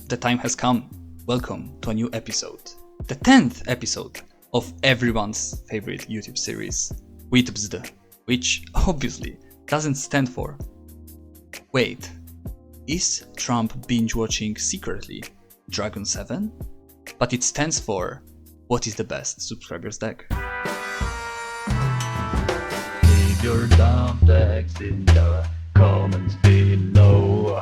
The time has come. Welcome to a new episode. The 10th episode of everyone's favorite YouTube series, WITBSD, which obviously doesn't stand for wait, is Trump binge watching secretly Dragon 7? But it stands for what is the best subscribers deck? Leave your dumb text in the comments below,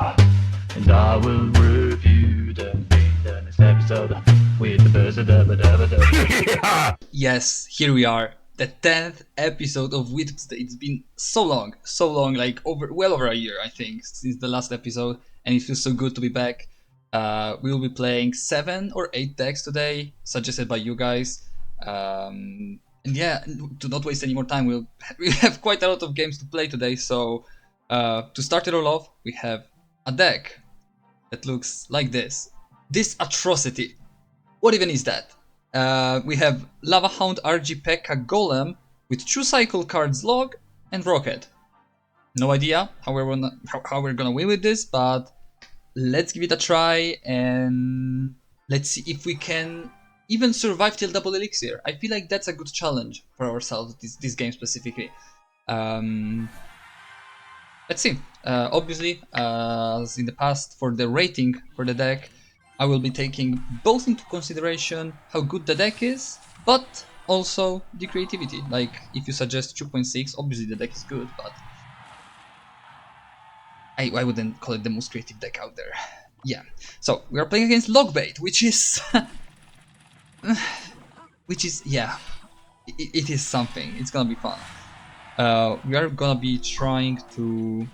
and I will review them in the next episode with the best. Yes, here we are, the 10th episode of WITBSD. It's been so long, like well over a year, I think, since the last episode, and it feels so good to be back. We will be playing 7 or 8 decks today, suggested by you guys. And yeah, to not waste any more time, we have quite a lot of games to play today. So to start it all off, we have a deck that looks like this. This atrocity. What even is that? We have Lava Hound RG P.E.K.K.A Golem with 2 cycle cards Log and Rocket. No idea how we're gonna win with this, but let's give it a try and let's see if we can even survive till double elixir. I feel like that's a good challenge for ourselves, this game specifically. Let's see. Obviously, as in the past, for the rating for the deck, I will be taking both into consideration how good the deck is, but also the creativity. Like, if you suggest 2.6, obviously the deck is good, but I wouldn't call it the most creative deck out there. Yeah. So, we are playing against Logbait, which is... yeah, it is something. It's gonna be fun. We are gonna be trying to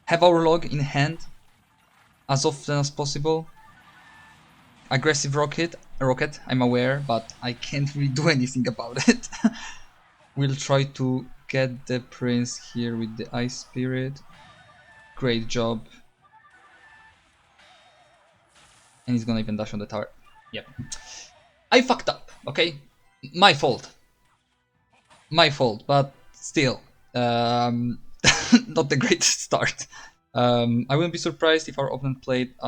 have our log in hand as often as possible. Aggressive rocket, I'm aware, but I can't really do anything about it. We'll try to get the prince here with the ice spirit. Great job. And he's gonna even dash on the tower. Yep. I fucked up, okay? My fault, but still, not the greatest start. I wouldn't be surprised if our opponent played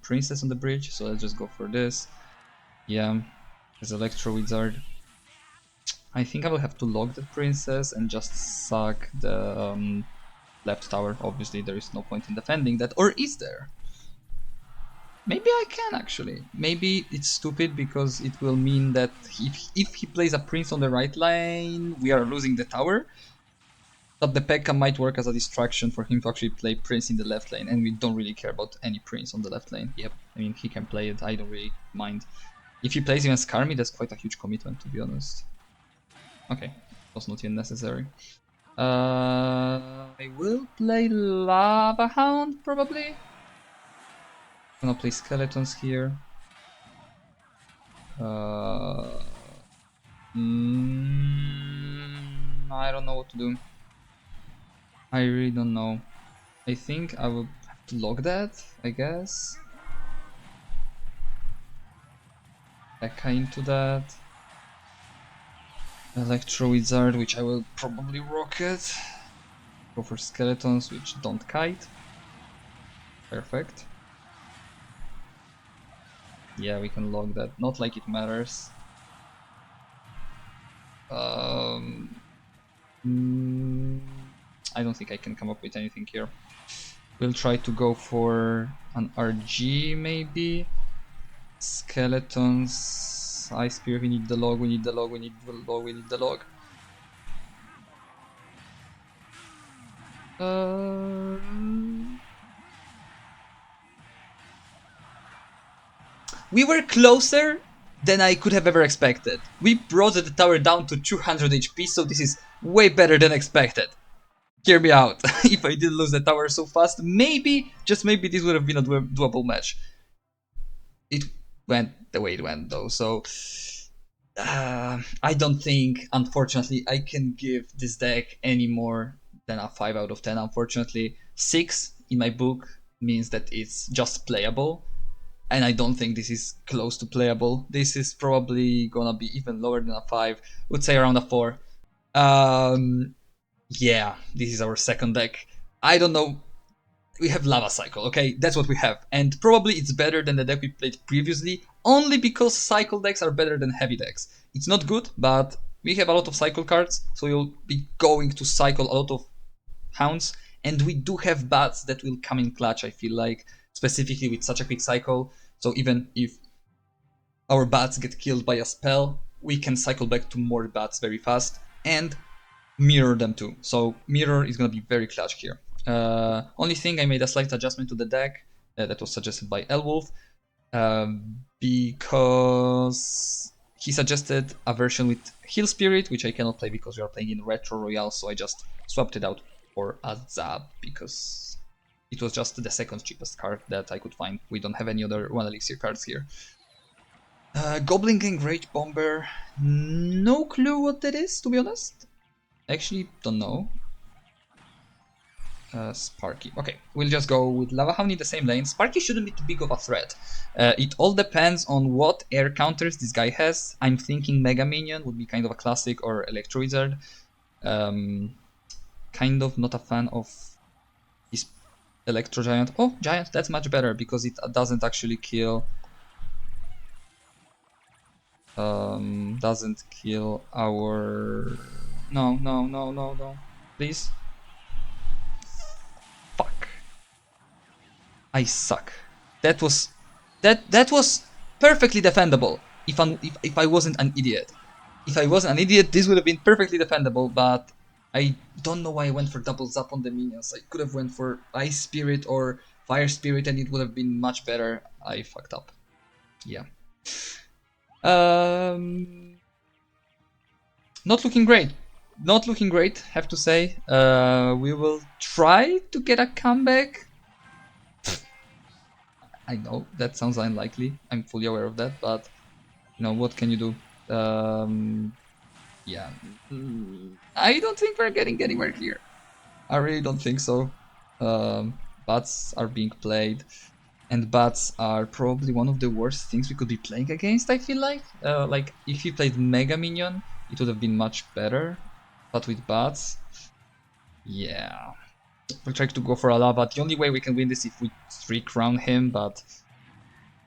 Princess on the bridge, so let's just go for this. Yeah, there's Electro Wizard. I think I will have to lock the Princess and just sack the left tower. Obviously, there is no point in defending that, or is there? Maybe I can actually. Maybe it's stupid because it will mean that if he plays a prince on the right line, we are losing the tower. But the P.E.K.K.A might work as a distraction for him to actually play prince in the left lane, and we don't really care about any prince on the left lane. Yep, I mean, he can play it, I don't really mind. If he plays even Skarmy, that's quite a huge commitment, to be honest. Okay, was not even necessary. I will play Lava Hound, probably. I'm gonna play skeletons here. I don't know what to do. I really don't know. I think I will have to log that, I guess. P.E.K.K.A into that. Electro Wizard, which I will probably rocket. Go for skeletons, which don't kite. Perfect. Yeah, we can log that. Not like it matters. I don't think I can come up with anything here. We'll try to go for an RG maybe. Skeletons, Ice Spear, we need the log, we need the log, we need the log, we need the log. We were closer than I could have ever expected. We brought the tower down to 200 HP, so this is way better than expected. Hear me out. If I didn't lose the tower so fast, maybe, just maybe, this would have been a doable match. It went the way it went though, so I don't think, unfortunately, I can give this deck any more than a 5 out of 10. Unfortunately, 6 in my book means that it's just playable, and I don't think this is close to playable. This is probably gonna be even lower than a 5, would say around a 4. Yeah, this is our second deck. I don't know we have Lava Cycle, okay? That's what we have. And probably it's better than the deck we played previously, only because Cycle decks are better than Heavy decks. It's not good, but we have a lot of Cycle cards, so you'll be going to cycle a lot of Hounds, and we do have Bats that will come in clutch, I feel like, specifically with such a quick cycle. So even if our Bats get killed by a spell, we can cycle back to more Bats very fast, and mirror them too. So mirror is gonna be very clutch here. Only thing, I made a slight adjustment to the deck that was suggested by Elwolf, because he suggested a version with Heal Spirit, which I cannot play because we are playing in Retro Royale, so I just swapped it out for a Zab because it was just the second cheapest card that I could find. We don't have any other 1 elixir cards here. Goblin Gang Rage Bomber, no clue what that is, to be honest. Actually, don't know. Sparky. Okay, we'll just go with Lava Hound in the same lane. Sparky shouldn't be too big of a threat. It all depends on what air counters this guy has. I'm thinking Mega Minion would be kind of a classic, or Electro Wizard. Kind of not a fan of this Electro Giant. Oh, Giant, that's much better because it doesn't actually kill. Doesn't kill our. No. Please. Fuck. I suck. That was perfectly defendable if I wasn't an idiot. If I wasn't an idiot, this would have been perfectly defendable, but I don't know why I went for double zap on the minions. I could have went for Ice Spirit or Fire Spirit and it would have been much better. I fucked up. Yeah. Not looking great. Not looking great, have to say. We will try to get a comeback. I know that sounds unlikely. I'm fully aware of that, but you know, what can you do? Yeah, I don't think we're getting anywhere here. I really don't think so. Bats are being played, and bats are probably one of the worst things we could be playing against. I feel like if he played Mega Minion, it would have been much better. But with bats, yeah. We'll try to go for a lava. The only way we can win this if we 3-crown him, but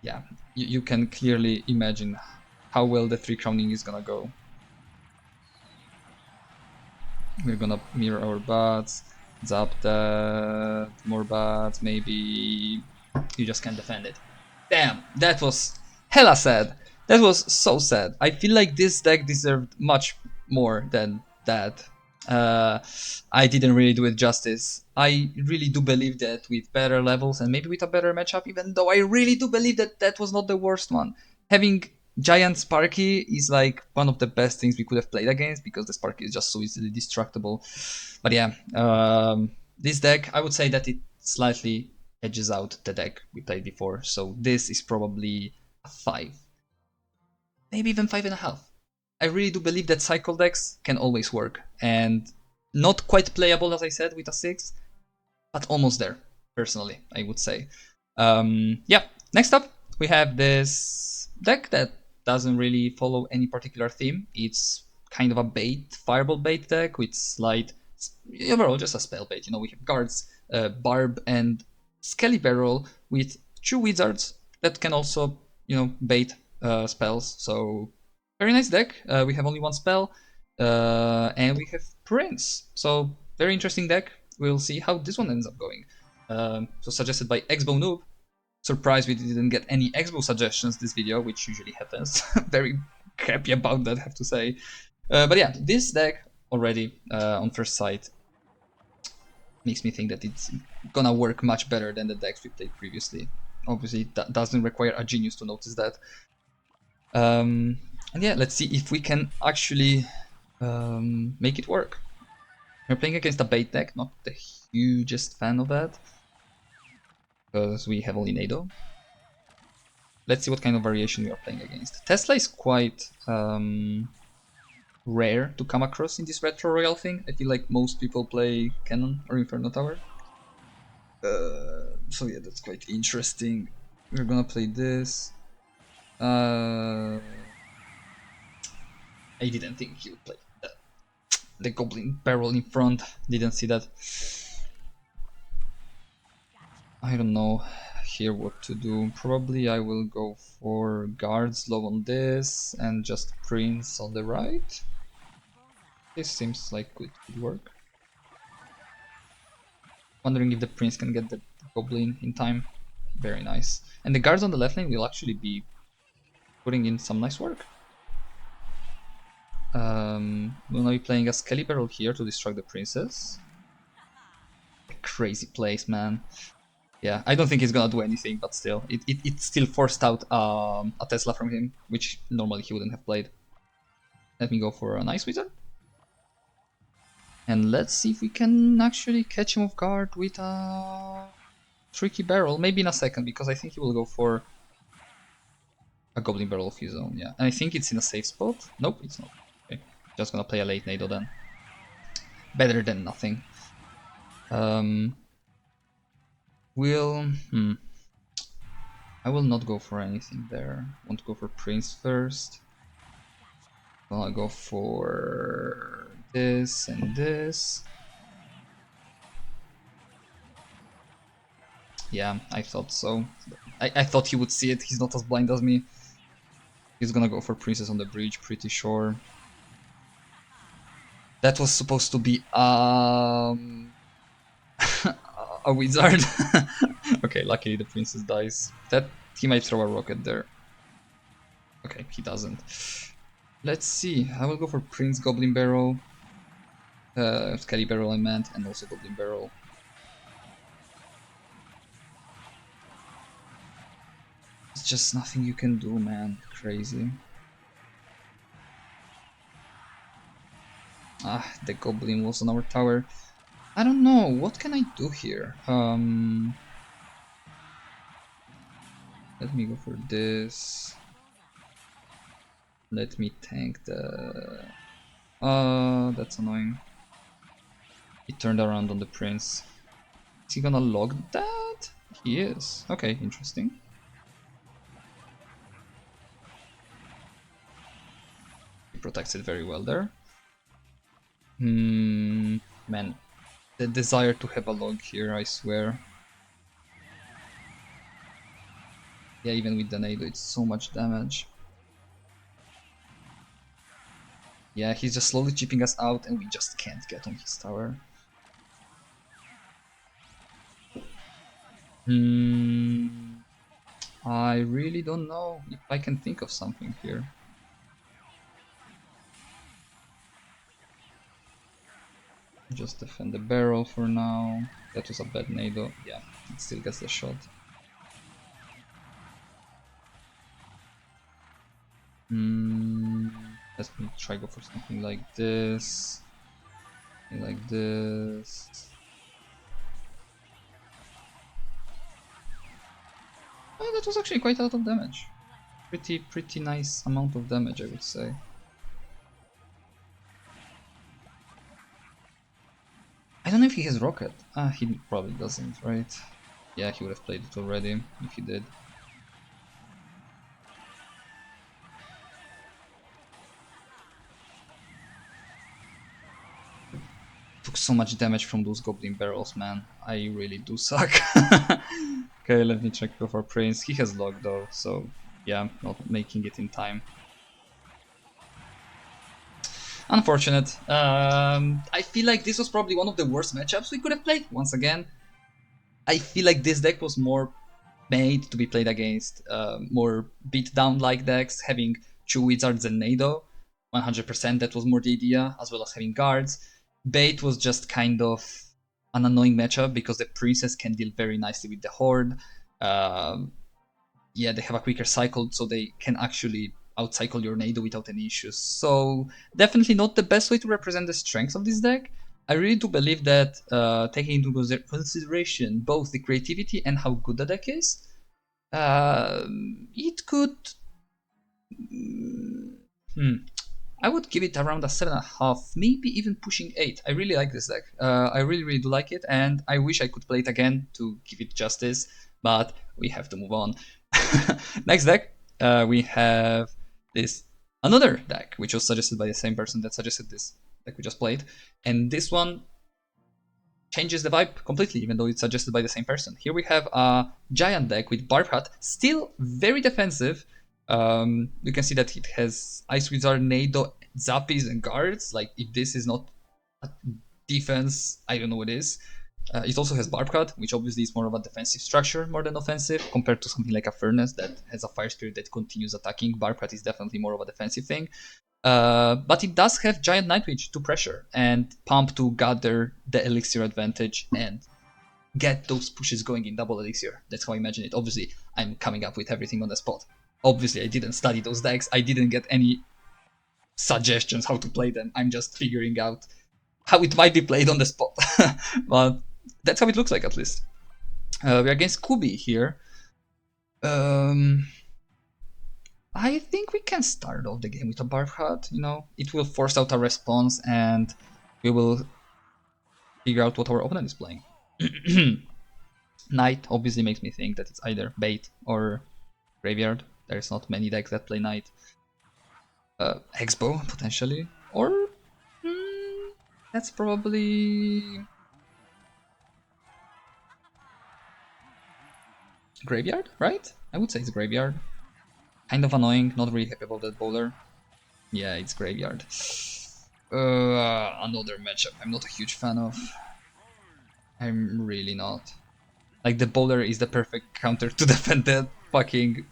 yeah, you can clearly imagine how well the 3-crowning is gonna go. We're gonna mirror our bats, zap that, more bats, maybe. You just can't defend it. Damn, that was hella sad. That was so sad. I feel like this deck deserved much more than that. I didn't really do it justice. I really do believe that with better levels and maybe with a better matchup, even though I really do believe that that was not the worst one. Having Giant Sparky is like one of the best things we could have played against because the Sparky is just so easily destructible. But yeah, this deck, I would say that it slightly edges out the deck we played before. So this is probably a 5. Maybe even 5.5. I really do believe that cycle decks can always work. And not quite playable, as I said, with a 6, but almost there, personally, I would say. Yeah, next up, we have this deck that doesn't really follow any particular theme. It's kind of a bait, fireball bait deck with slight, overall just a spell bait. You know, we have guards, barb, and skelly barrel with 2 wizards that can also, you know, bait spells. So very nice deck. We have only 1 spell, and we have Prince. So very interesting deck. We'll see how this one ends up going. So suggested by Exbo Noob. Surprised we didn't get any Exbo suggestions this video, which usually happens. Very happy about that, I have to say. But yeah, this deck already on first sight makes me think that it's gonna work much better than the decks we played previously. Obviously, that doesn't require a genius to notice that. And yeah, let's see if we can actually make it work. We're playing against a bait deck, not the hugest fan of that, because we have only Nado. Let's see what kind of variation we are playing against. Tesla is quite rare to come across in this Retro Royale thing. I feel like most people play Cannon or Inferno Tower. So yeah, that's quite interesting. We're gonna play this. I didn't think he would play that. The Goblin Barrel in front. Didn't see that. I don't know here what to do. Probably I will go for guards low on this and just prince on the right. This seems like good work. Wondering if the prince can get the goblin in time. Very nice. And the guards on the left lane will actually be putting in some nice work. We'll now be playing a Skelly Barrel here to distract the princess. Crazy place, man. Yeah, I don't think he's gonna do anything, but still, it still forced out a Tesla from him, which normally he wouldn't have played. Let me go for a nice wizard. And let's see if we can actually catch him off guard with a tricky barrel. Maybe in a second, because I think he will go for a goblin barrel of his own, yeah. And I think it's in a safe spot. Nope, it's not. Okay, just gonna play a late nado then. Better than nothing. I will not go for anything there. Want to go for prince first. I'll go for this and this. Yeah, I thought so. I thought he would see it. He's not as blind as me. He's gonna go for princess on the bridge, pretty sure. That was supposed to be a wizard. Okay, luckily the princess dies. That he might throw a rocket there. Okay, he doesn't. Let's see. I will go for prince goblin barrel. Skelly barrel I meant, and also goblin barrel. It's just nothing you can do, man. Crazy. Ah, the goblin was on our tower. I don't know, what can I do here? Let me go for this. Let me tank the... that's annoying. He turned around on the prince. Is he gonna log that? He is. Okay, interesting. He protects it very well there. Man. The desire to have a log here, I swear. Yeah, even with the nado, it's so much damage. Yeah, he's just slowly chipping us out and we just can't get on his tower. I really don't know if I can think of something here. Just defend the barrel for now. That was a bad nado. Yeah, it still gets the shot. Let me try go for something like this. Like this. Oh, that was actually quite a lot of damage. Pretty nice amount of damage, I would say. I don't know if he has rocket. Ah, he probably doesn't, right? Yeah, he would have played it already if he did. Took so much damage from those goblin barrels, man. I really do suck. Okay, let me check for prince. He has log though, so yeah, not making it in time. Unfortunate. I feel like this was probably one of the worst matchups we could have played. Once again, I feel like this deck was more made to be played against more beatdown like decks, having 2 wizards and nado. 100% that was more the idea, as well as having guards. Bait was just kind of an annoying matchup because the princess can deal very nicely with the horde. Yeah, they have a quicker cycle, so they can actually outcycle your nado without any issues. So definitely not the best way to represent the strengths of this deck. I really do believe that taking into consideration both the creativity and how good the deck is, it could... I would give it around a 7.5, maybe even pushing 8. I really like this deck. I really do like it, and I wish I could play it again to give it justice, but we have to move on. Next deck, we have this another deck, which was suggested by the same person that suggested this deck we just played, and this one changes the vibe completely, even though it's suggested by the same person. Here we have a giant deck with Barb Hat, still very defensive. You can see that it has Ice Wizard, Nado, Zappies, and Guards. Like, if this is not a defense, I don't know what is. It also has Barb Cut, which obviously is more of a defensive structure more than offensive, compared to something like a Furnace that has a Fire Spirit that continues attacking. Barb Cut is definitely more of a defensive thing. But it does have Giant Nightwitch to pressure and Pump to gather the Elixir advantage and get those pushes going in double Elixir. That's how I imagine it. Obviously, I'm coming up with everything on the spot. Obviously, I didn't study those decks. I didn't get any suggestions how to play them. I'm just figuring out how it might be played on the spot. But that's how it looks like, at least. We're against Kubi here. I think we can start off the game with a Barb Hat, you know. It will force out a response and we will figure out what our opponent is playing. Knight obviously makes me think that it's either bait or graveyard. There's not many decks that play Knight. Expo, potentially. Or... that's probably... graveyard, right? I would say it's graveyard. Kind of annoying, not really happy about that bowler. Yeah, it's graveyard. Another matchup I'm not a huge fan of. I'm really not. Like, the bowler is the perfect counter to defend that fucking...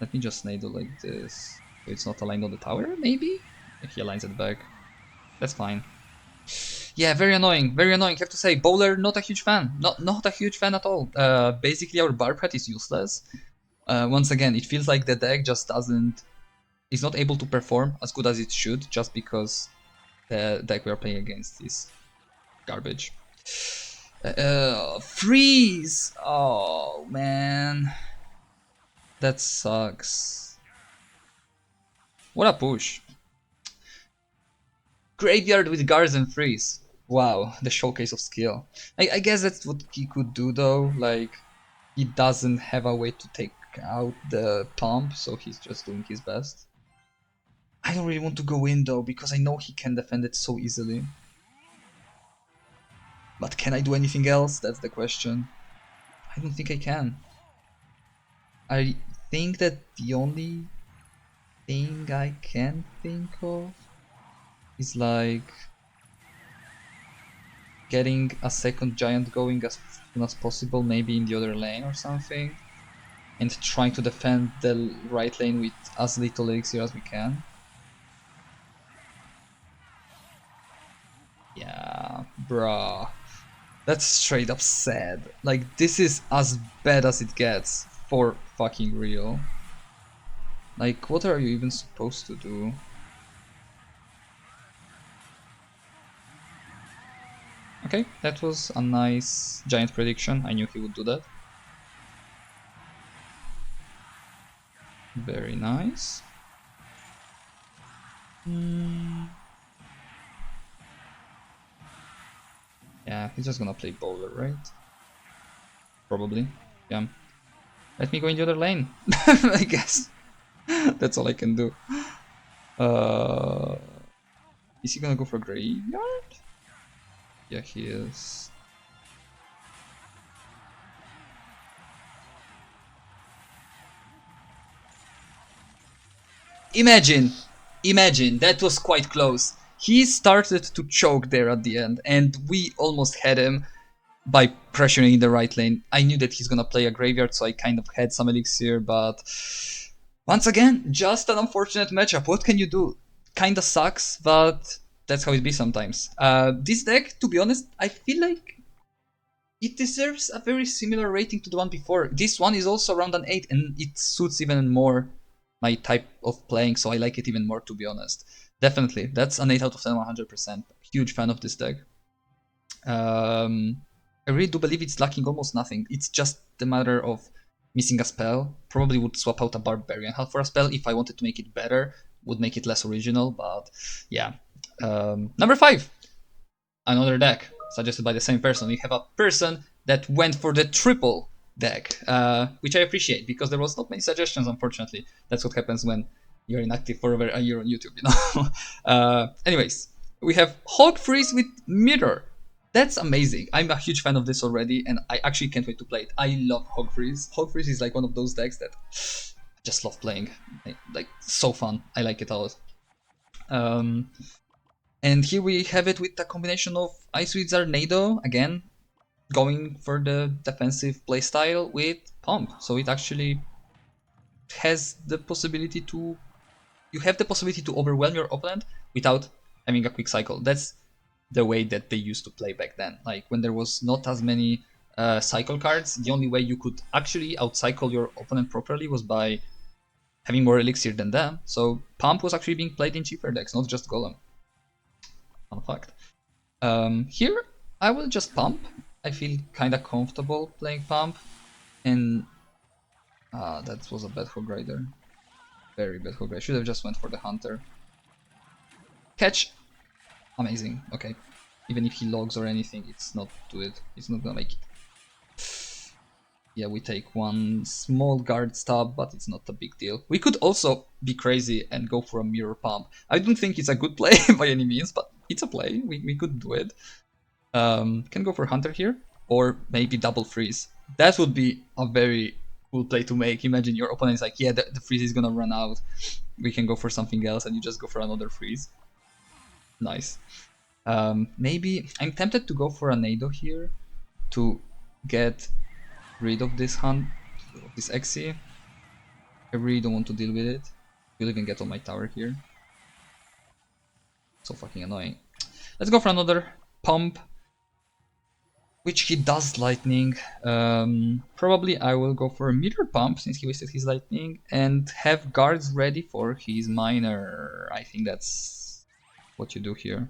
let me just Nado like this. So it's not aligned on the tower, maybe? If he aligns it back. That's fine. Yeah, very annoying, very annoying. I have to say, bowler, not a huge fan. Not a huge fan at all. Basically, our Barb Hat is useless. Once again, it feels like the deck just doesn't... is not able to perform as good as it should, just because the deck we are playing against is garbage. Freeze! Oh, man. That sucks. What a push. Graveyard with guards and freeze. Wow, the showcase of skill. I guess that's what he could do though, like, he doesn't have a way to take out the pump, so he's just doing his best. I don't really want to go in though, because I know he can defend it so easily. But can I do anything else? That's the question. I don't think I can. I think that the only thing I can think of is like getting a second giant going as soon as possible, maybe in the other lane or something, and trying to defend the right lane with as little elixir as we can. Yeah, bruh. That's straight up sad. Like, this is as bad as it gets, for fucking real. Like, what are you even supposed to do? Okay, that was a nice giant prediction. I knew he would do that. Very nice. Yeah, he's just gonna play bowler, right? Probably. Yeah. Let me go in the other lane, I guess. That's all I can do. Is he gonna go for graveyard? Yeah, he is. Imagine, that was quite close. He started to choke there at the end, and we almost had him by pressuring in the right lane. I knew that he's gonna play a graveyard, so I kind of had some elixir, but once again, just an unfortunate matchup. What can you do? Kinda sucks, but that's how it be sometimes. This deck, to be honest, I feel like it deserves a very similar rating to the one before. This one is also around an 8, and it suits even more my type of playing, so I like it even more, to be honest. Definitely, that's an 8 out of 10, 100%. Huge fan of this deck. I really do believe it's lacking almost nothing. It's just the matter of missing a spell. Probably would swap out a Barbarian Hat for a spell if I wanted to make it better. Would make it less original, but yeah. Number 5. Another deck suggested by the same person. We have a person that went for the triple deck, which I appreciate because there was not many suggestions, unfortunately. That's what happens when You're inactive for over a year on YouTube, you know. Anyways, we have Hog Freeze with Mirror. That's amazing. I'm a huge fan of this already, and I actually can't wait to play it. I love Hog Freeze. Hog Freeze is like one of those decks that I just love playing. Like so fun. I like it a lot. And here we have it with a combination of Ice Wizard Nado, again, going for the defensive playstyle with Pump. So it actually has the possibility to... You have the possibility to overwhelm your opponent without having a quick cycle. That's the way that they used to play back then. Like when there was not as many cycle cards, the only way you could actually outcycle your opponent properly was by having more elixir than them. So Pump was actually being played in cheaper decks, not just Golem. Fun fact. Here, I will just Pump. I feel kind of comfortable playing Pump. And that was a bad Hog Rider. Very bad Hog Rider. I should have just went for the Hunter. Catch. Amazing. Okay. Even if he logs or anything, it's not do it. It's not gonna make it. Yeah, we take one small guard stab, but it's not a big deal. We could also be crazy and go for a Mirror Pump. I don't think it's a good play by any means, but it's a play. We could do it. Can go for Hunter here, or maybe double freeze. That would be a very cool play to make. Imagine your opponent is like, yeah, the freeze is gonna run out. We can go for something else, and you just go for another freeze. Nice. Maybe I'm tempted to go for a Nado here to get rid of this this Xe. I really don't want to deal with it. We'll even get on my tower here. So fucking annoying. Let's go for another Pump, which he does lightning. Probably I will go for a Mirror Pump since he wasted his lightning and have guards ready for his miner. I think that's what you do here.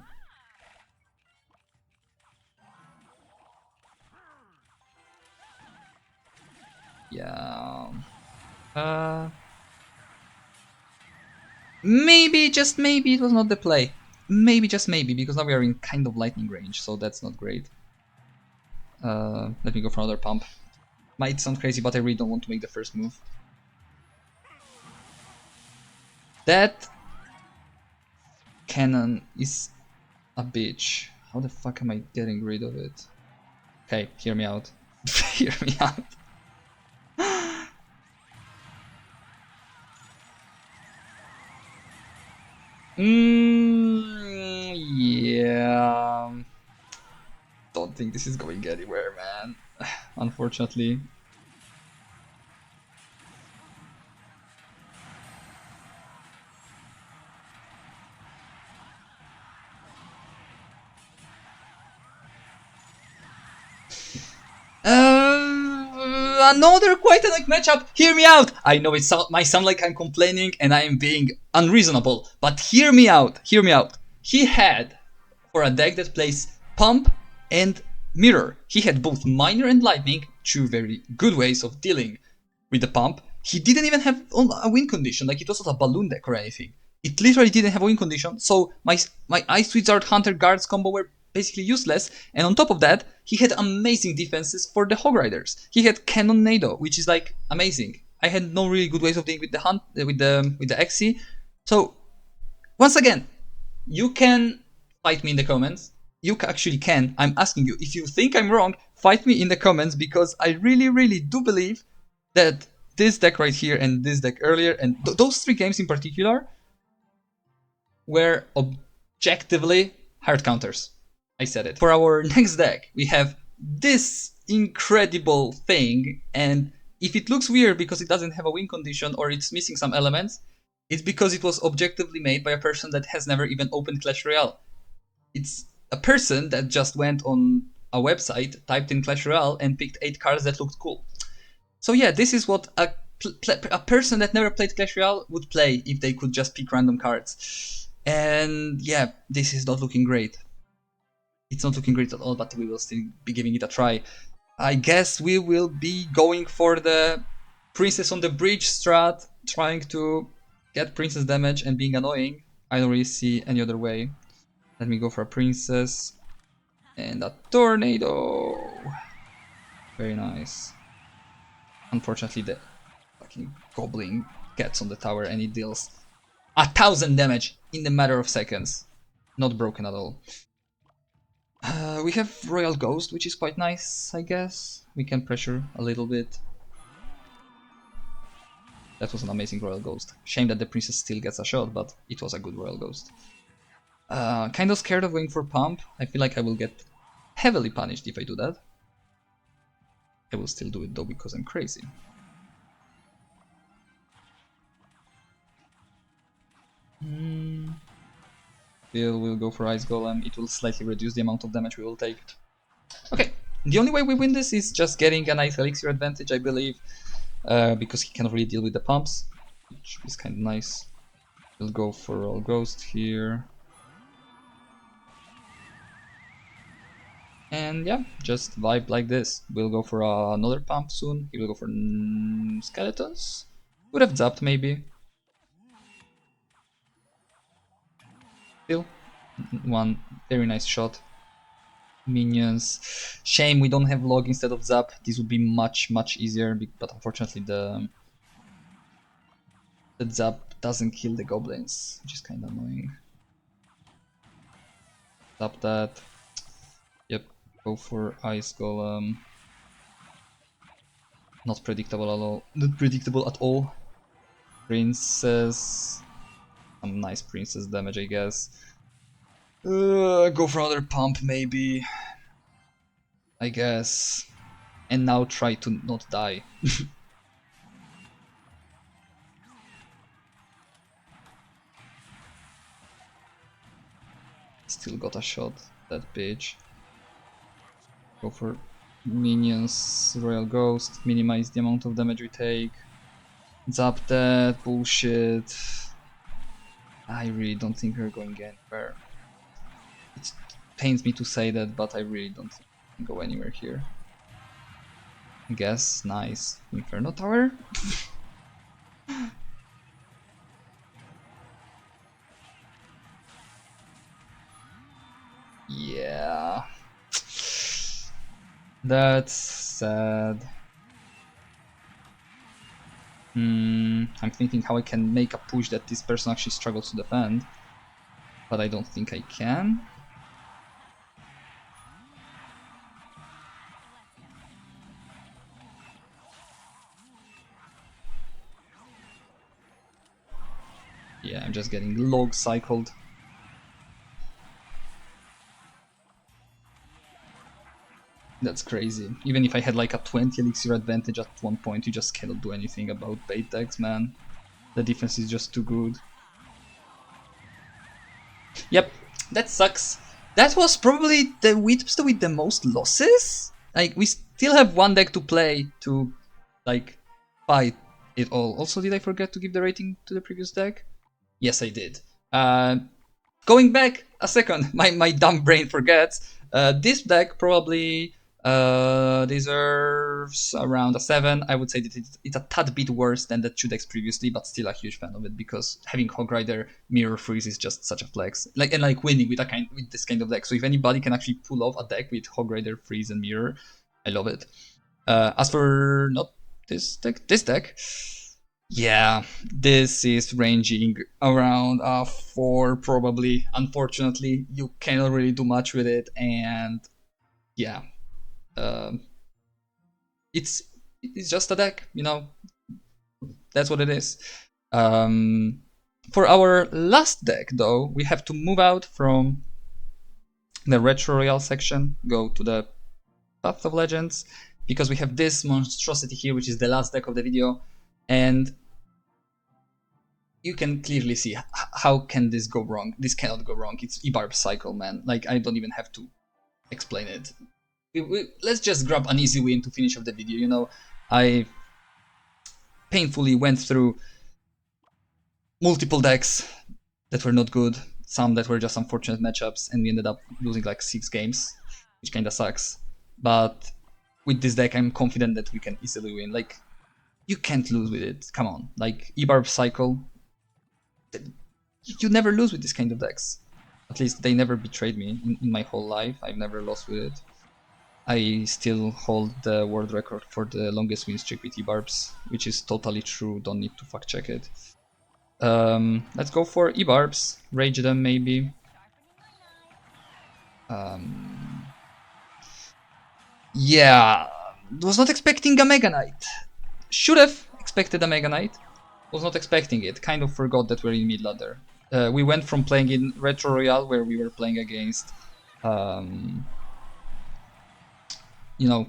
Yeah. Maybe, just maybe, it was not the play. Maybe, just maybe, because now we are in kind of lightning range, so that's not great. Let me go for another Pump. Might sound crazy, but I really don't want to make the first move. That cannon is a bitch. How the fuck am I getting rid of it? Okay, hear me out. Hear me out. Yeah. Don't think this is going anywhere, man. Unfortunately. Another quite a matchup. Hear me out. I know it might sound like I'm complaining and I am being unreasonable, but hear me out. Hear me out. He had, for a deck that plays Pump and Mirror, he had both Miner and Lightning, two very good ways of dealing with the Pump. He didn't even have a win condition, like it was not a balloon deck or anything. It literally didn't have a win condition, so my Ice Wizard Hunter Guards combo were basically useless, and on top of that, he had amazing defenses for the Hog Riders. He had Cannon Nado, which is like amazing. I had no really good ways of dealing with the with the Xe. So once again, you can fight me in the comments. You actually can. I'm asking you, if you think I'm wrong, fight me in the comments, because I really do believe that this deck right here and this deck earlier and those three games in particular were objectively hard counters. I said it. For our next deck, we have this incredible thing, and if it looks weird because it doesn't have a win condition or it's missing some elements, it's because it was objectively made by a person that has never even opened Clash Royale. It's a person that just went on a website, typed in Clash Royale, and picked 8 cards that looked cool. So yeah, this is what a person that never played Clash Royale would play if they could just pick random cards. And yeah, this is not looking great. It's not looking great at all, but we will still be giving it a try. I guess we will be going for the Princess on the Bridge strat, trying to get Princess damage and being annoying. I don't really see any other way. Let me go for a Princess and a Tornado. Very nice. Unfortunately, the fucking Goblin gets on the tower and it deals 1,000 damage in a matter of seconds. Not broken at all. We have Royal Ghost, which is quite nice, I guess. We can pressure a little bit. That was an amazing Royal Ghost. Shame that the Princess still gets a shot, but it was a good Royal Ghost. Kind of scared of going for Pump. I feel like I will get heavily punished if I do that. I will still do it though because I'm crazy. Still, we'll go for Ice Golem. It will slightly reduce the amount of damage we will take. Okay, the only way we win this is just getting a nice Elixir advantage, I believe. Because he cannot really deal with the pumps, which is kind of nice. We'll go for Royal Ghost here. And yeah, just vibe like this. We'll go for another pump soon. He will go for skeletons. Would have zapped maybe. Still, one very nice shot. Minions. Shame we don't have log instead of zap. This would be much easier, but unfortunately the zap doesn't kill the goblins, which is kind of annoying. Zap that. Yep, go for Ice Golem. Not predictable at all. Not predictable at all. Princess. Some nice princess damage, I guess. Go for another pump, maybe. I guess. And now try to not die. Still got a shot, that bitch. Go for minions, Royal Ghost, minimize the amount of damage we take. Zap that, bullshit. I really don't think we're going anywhere. It pains me to say that, but I really don't think we can go anywhere here. I guess, nice. Inferno Tower? Yeah. That's sad. I'm thinking how I can make a push that this person actually struggles to defend. But I don't think I can. Yeah, I'm just getting log cycled. That's crazy. Even if I had like a 20 elixir advantage at one point, you just cannot do anything about bait decks, man. The defense is just too good. Yep, that sucks. That was probably the WITBSD with the most losses. Like, we still have one deck to play to, like, fight it all. Also, did I forget to give the rating to the previous deck? Yes, I did. Going back a second, my dumb brain forgets. This deck probably deserves around a 7. I would say that it's a tad bit worse than the 2 decks previously, but still a huge fan of it because having Hog Rider Mirror Freeze is just such a flex. Like winning with this kind of deck. So if anybody can actually pull off a deck with Hog Rider Freeze and Mirror, I love it. As for not this deck. Yeah, this is ranging around 4 probably. Unfortunately, you cannot really do much with it, and yeah, it's just a deck, you know. That's what it is. For our last deck, though, we have to move out from the Retro Royale section, go to the Path of Legends, because we have this monstrosity here, which is the last deck of the video, and you can clearly see how can this go wrong. This cannot go wrong. It's Ebarb cycle, man. Like, I don't even have to explain it. Let's just grab an easy win to finish off the video. You know, I painfully went through multiple decks that were not good, some that were just unfortunate matchups, and we ended up losing like 6 games, which kinda sucks. But with this deck, I'm confident that we can easily win. Like, you can't lose with it. Come on. Like, Ebarb cycle, you never lose with this kind of decks. At least they never betrayed me in my whole life. I've never lost with it. I still hold the world record for the longest win streak with E-Barbs, which is totally true, don't need to fact check it. Let's go for E-Barbs. Rage them maybe. Yeah, was not expecting a Mega Knight. Should have expected a Mega Knight. Was not expecting it. Kind of forgot that we're in mid ladder. We went from playing in Retro Royale, where we were playing against, you know,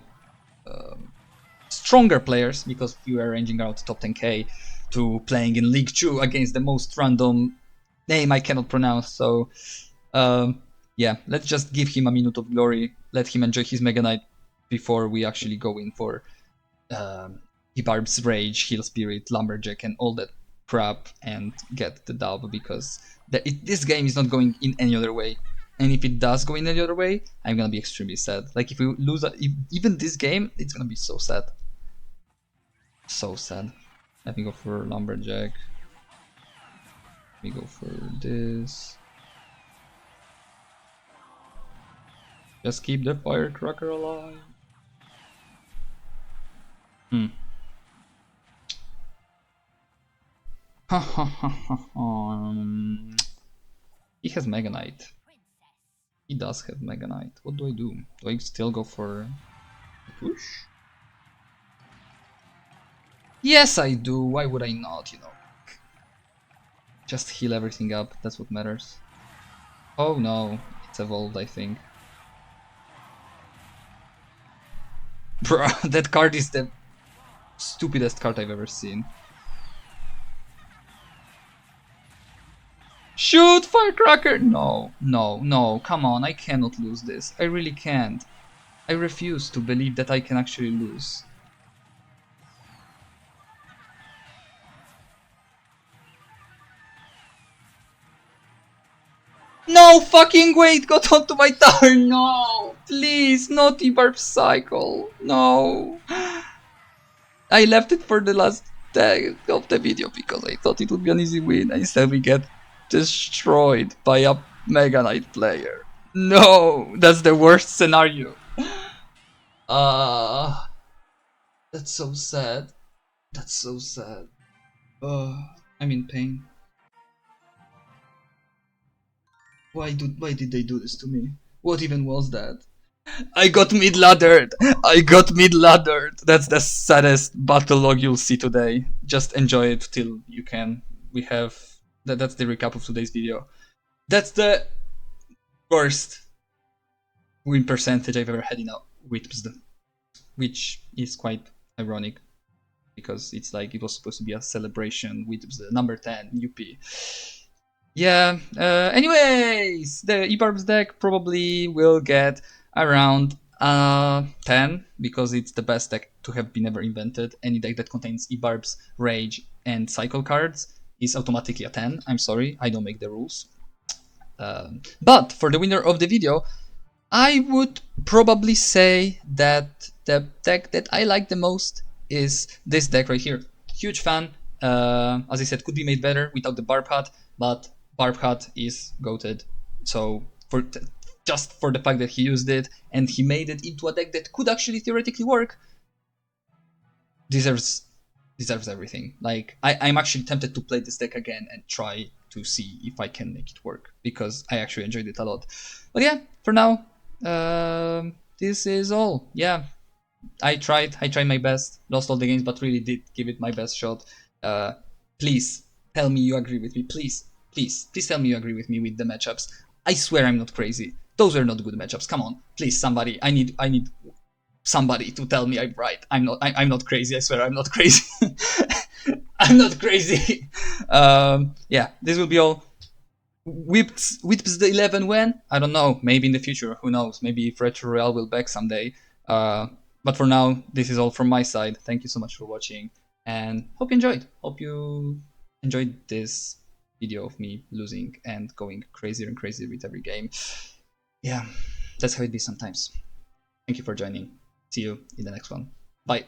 stronger players, because we were ranging out top 10k, to playing in League 2 against the most random name I cannot pronounce. So, yeah, let's just give him a minute of glory. Let him enjoy his Mega Knight before we actually go in for Barb's Rage, Heal Spirit, Lumberjack, and all that crap and get the dub, because this game is not going in any other way. And if it does go in any other way, I'm gonna be extremely sad. Like, if we lose even this game, it's gonna be so sad. So sad. Let me go for Lumberjack. Let me go for this. Just keep the firecracker alive. He has Mega Knight. He does have Mega Knight. What do I do? Do I still go for a push? Yes, I do. Why would I not, you know? Just heal everything up. That's what matters. Oh no. It's evolved, I think. Bro, that card is the stupidest card I've ever seen. Shoot, firecracker! No, no, no, come on, I cannot lose this. I really can't. I refuse to believe that I can actually lose. No fucking wait, got onto my tower, no! Please, not Barb Cycle, no! I left it for the last tag of the video because I thought it would be an easy win. Instead we get destroyed by a Mega Knight player. No, that's the worst scenario. That's so sad. That's so sad. I'm in pain. Why did they do this to me? What even was that? I got mid-laddered! I got mid-laddered! That's the saddest battle log you'll see today. Just enjoy it till you can. We have... That's the recap of today's video. That's the worst win percentage I've ever had in a WITBSD. Which is quite ironic, because it's like it was supposed to be a celebration with the number 10 UP. Yeah, anyways, the eBarbs deck probably will get around 10, because it's the best deck to have been ever invented. Any deck that contains eBarbs, Rage, and Cycle cards is automatically a 10. I'm sorry, I don't make the rules. But for the winner of the video, I would probably say that the deck that I like the most is this deck right here. Huge fan. As I said, could be made better without the Barb Hat, but Barb Hat is goated. So just for the fact that he used it and he made it into a deck that could actually theoretically work, deserves everything. Like, I'm actually tempted to play this deck again and try to see if I can make it work, because I actually enjoyed it a lot. But yeah, for now, this is all. Yeah, I tried my best, lost all the games, but really did give it my best shot. Please tell me you agree with me. Please tell me you agree with me with the matchups. I swear I'm not crazy. Those were not good matchups. Come on, please, somebody. I need somebody to tell me I'm right. I'm not crazy. I swear I'm not crazy. I'm not crazy. Yeah, this will be all. Whips the 11 when? I don't know. Maybe in the future. Who knows? Maybe if Retro Royale will back someday. But for now, this is all from my side. Thank you so much for watching, and hope you enjoyed. Hope you enjoyed this video of me losing and going crazier and crazier with every game. Yeah, that's how it be sometimes. Thank you for joining. See you in the next one. Bye.